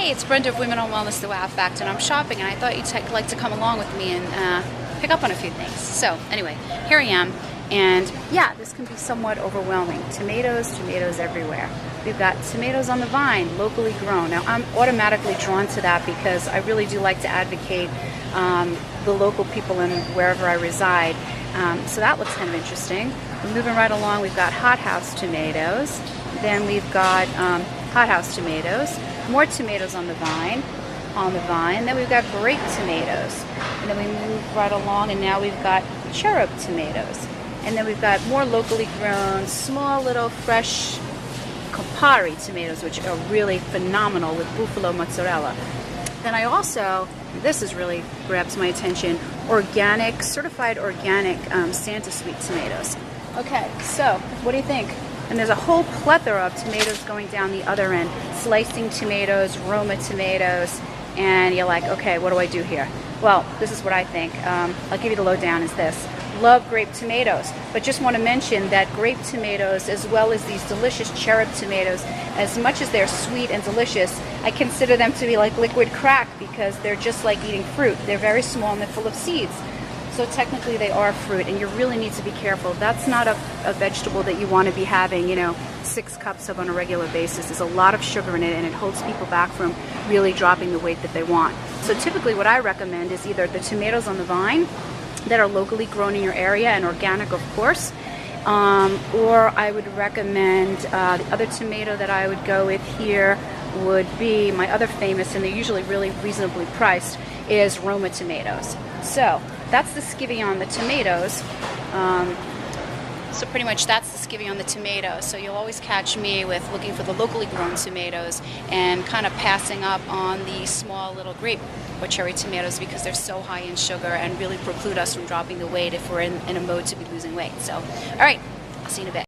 Hey, it's Brenda of Women on Wellness, The Wow Factor, and I'm shopping, and I thought you'd like to come along with me and pick up on a few things. So anyway, here I am, and yeah, this can be somewhat overwhelming. Tomatoes everywhere. We've got tomatoes on the vine, locally grown. Now I'm automatically drawn to that because I really do like to advocate the local people in wherever I reside. So that looks kind of interesting. We're moving right along. We've got hothouse tomatoes. Then we've got hothouse tomatoes. More tomatoes on the vine. Then we've got grape tomatoes. And then we move right along, and now we've got cherub tomatoes. And then we've got more locally grown, small little fresh Campari tomatoes, which are really phenomenal with buffalo mozzarella. Then I also, this is really grabs my attention, organic, certified organic Santa Sweet tomatoes. Okay, so what do you think? And there's a whole plethora of tomatoes going down the other end. Slicing tomatoes, Roma tomatoes, and you're like, okay, what do I do here? Well, this is what I think. I'll give you the lowdown is this. Love grape tomatoes, but just want to mention that grape tomatoes, as well as these delicious cherub tomatoes, as much as they're sweet and delicious, I consider them to be like liquid crack because they're just like eating fruit. They're very small and they're full of seeds. So technically they are fruit, and you really need to be careful. That's not a vegetable that you want to be having, 6 cups of on a regular basis. There's a lot of sugar in it, and it holds people back from really dropping the weight that they want. So typically what I recommend is either the tomatoes on the vine that are locally grown in your area and organic, of course, or I would recommend the other tomato that I would go with here would be my other famous, and they're usually really reasonably priced, is Roma tomatoes. So that's the skivvy on the tomatoes. So pretty much that's the skivvy on the tomatoes. So you'll always catch me with looking for the locally grown tomatoes and kind of passing up on the small little grape or cherry tomatoes because they're so high in sugar and really preclude us from dropping the weight if we're in a mode to be losing weight. So, all right, I'll see you in a bit.